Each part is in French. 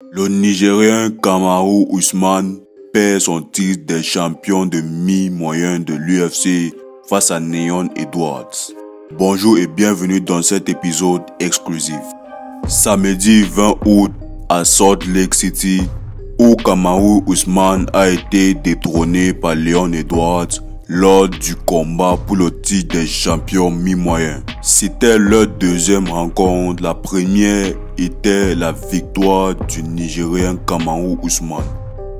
Le Nigérien Kamaru Usman perd son titre de champion de mi-moyen de l'UFC face à Leon Edwards. Bonjour et bienvenue dans cet épisode exclusif. Samedi 20 août à Salt Lake City, où Kamaru Usman a été détrôné par Leon Edwards lors du combat pour le titre des champions mi-moyen. C'était leur deuxième rencontre. La première était la victoire du Nigérien Kamaru Usman.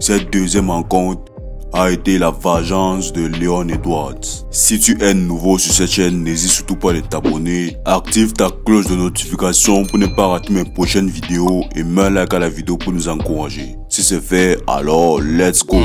Cette deuxième rencontre a été la vengeance de Leon Edwards. Si tu es nouveau sur cette chaîne, n'hésite surtout pas à t'abonner. Active ta cloche de notification pour ne pas rater mes prochaines vidéos et mets un like à la vidéo pour nous encourager. Si c'est fait, alors let's go.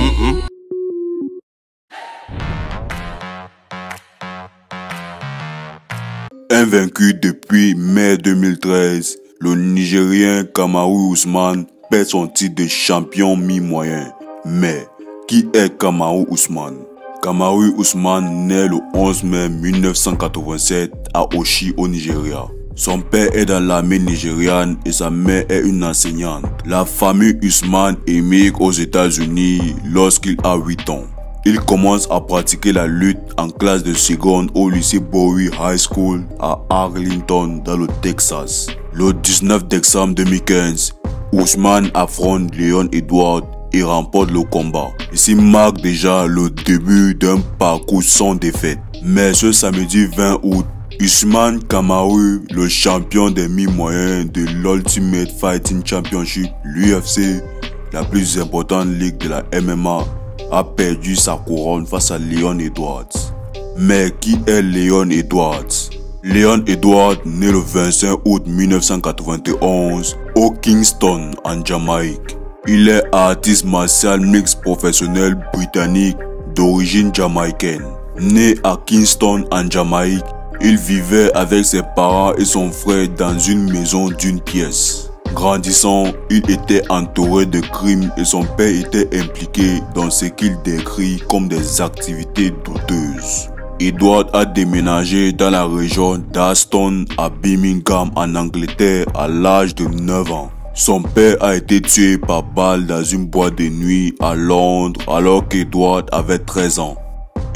Invaincu depuis mai 2013, le Nigérien Kamaru Usman perd son titre de champion mi-moyen. Mais, qui est Kamaru Usman? Kamaru Usman naît le 11 mai 1987 à Oshi au Nigeria. Son père est dans l'armée nigériane et sa mère est une enseignante. La famille Usman émigre aux États-Unis lorsqu'il a 8 ans. Il commence à pratiquer la lutte en classe de seconde au lycée Bowie High School à Arlington dans le Texas. Le 19 décembre 2015, Usman affronte Leon Edwards et remporte le combat. Ici marque déjà le début d'un parcours sans défaite. Mais ce samedi 20 août, Usman Kamaru, le champion des mi-moyens de l'Ultimate Fighting Championship, l'UFC, la plus importante ligue de la MMA, a perdu sa couronne face à Leon Edwards. Mais qui est Leon Edwards? Leon Edwards naît le 25 août 1991 au Kingston en Jamaïque. Il est artiste martial mixte professionnel britannique d'origine jamaïcaine. Né à Kingston en Jamaïque, il vivait avec ses parents et son frère dans une maison d'une pièce. Grandissant, il était entouré de crimes et son père était impliqué dans ce qu'il décrit comme des activités douteuses. Edward a déménagé dans la région d'Aston à Birmingham en Angleterre à l'âge de 9 ans. Son père a été tué par balle dans une boîte de nuit à Londres alors qu'Edward avait 13 ans.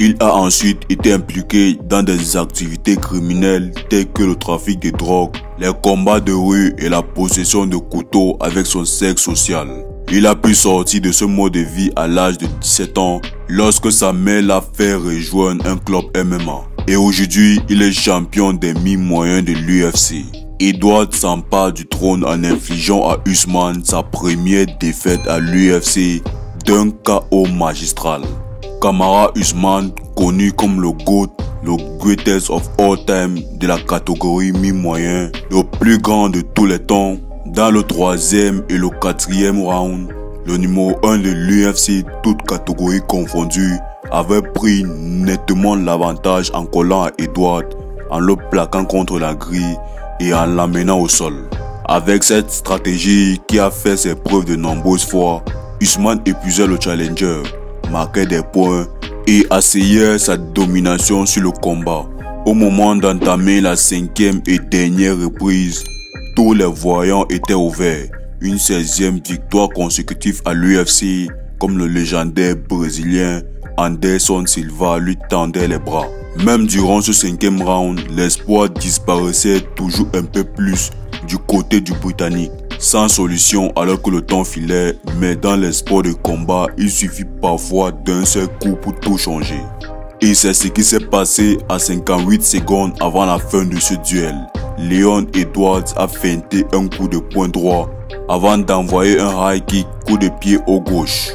Il a ensuite été impliqué dans des activités criminelles telles que le trafic de drogue, les combats de rue et la possession de couteaux avec son cercle social. Il a pu sortir de ce mode de vie à l'âge de 17 ans lorsque sa mère l'a fait rejoindre un club MMA. Et aujourd'hui, il est champion des mi-moyens de l'UFC. Edward s'empare du trône en infligeant à Usman sa première défaite à l'UFC d'un KO magistral. Kamaru Usman, connu comme le GOAT, le greatest of all time de la catégorie mi-moyen, le plus grand de tous les temps, dans le 3e et le 4e round, le numéro 1 de l'UFC, toutes catégories confondues, avait pris nettement l'avantage en collant à Edward, en le plaquant contre la grille et en l'amenant au sol. Avec cette stratégie qui a fait ses preuves de nombreuses fois, Usman épuisait le challenger, marquait des points et asseyait sa domination sur le combat. Au moment d'entamer la 5e et dernière reprise, tous les voyants étaient ouverts. Une 16e victoire consécutive à l'UFC, comme le légendaire brésilien Anderson Silva lui tendait les bras. Même durant ce 5e round, l'espoir disparaissait toujours un peu plus du côté du Britannique. Sans solution alors que le temps filait, mais dans les sports de combat, il suffit parfois d'un seul coup pour tout changer. Et c'est ce qui s'est passé à 58 secondes avant la fin de ce duel. Leon Edwards a feinté un coup de poing droit avant d'envoyer un high kick, coup de pied au gauche.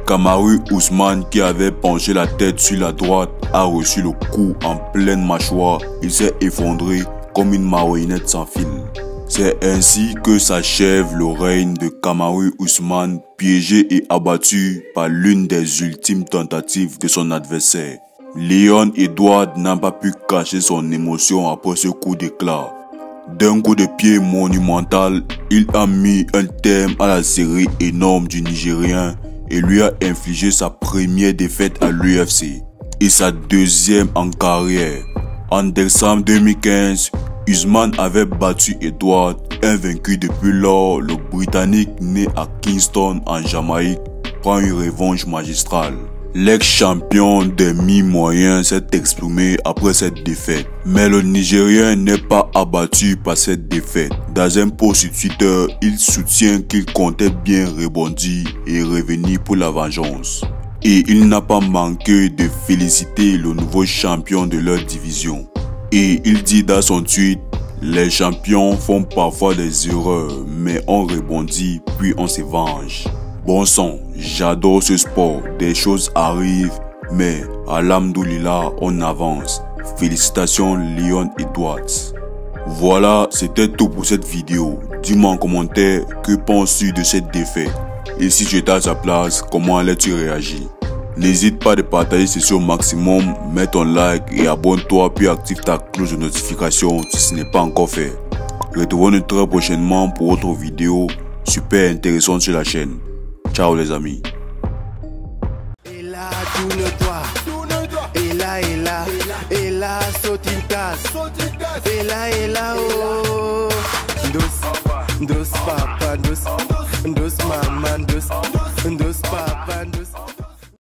Kamaru Usman, qui avait penché la tête sur la droite, a reçu le coup en pleine mâchoire. Il s'est effondré comme une marionnette sans fil. C'est ainsi que s'achève le règne de Kamaru Usman, piégé et abattu par l'une des ultimes tentatives de son adversaire. Leon Edwards n'a pas pu cacher son émotion après ce coup d'éclat. D'un coup de pied monumental, il a mis un terme à la série énorme du Nigérien et lui a infligé sa première défaite à l'UFC et sa deuxième en carrière. En décembre 2015, Usman avait battu Edward, invaincu depuis lors, le Britannique né à Kingston en Jamaïque prend une revanche magistrale. L'ex-champion des mi-moyens s'est exprimé après cette défaite, mais le Nigérien n'est pas abattu par cette défaite. Dans un post sur Twitter, il soutient qu'il comptait bien rebondir et revenir pour la vengeance. Et il n'a pas manqué de féliciter le nouveau champion de leur division. Et il dit dans son tweet: les champions font parfois des erreurs, mais on rebondit puis on se venge. Bon sang, j'adore ce sport, des choses arrivent, mais alhamdoulilah, on avance. Félicitations Leon Edwards. Voilà, c'était tout pour cette vidéo. Dis-moi en commentaire que penses-tu de cette défaite. Et si tu étais à sa place, comment allais-tu réagir? N'hésite pas de partager ceci au maximum, mets ton like et abonne-toi puis active ta cloche de notification si ce n'est pas encore fait. Retrouvons-nous très prochainement pour autre vidéo super intéressante sur la chaîne. Ciao les amis. Et là, et là, saute une tasse. Et là, oh. Dos papa, dos maman, dos papa, dos.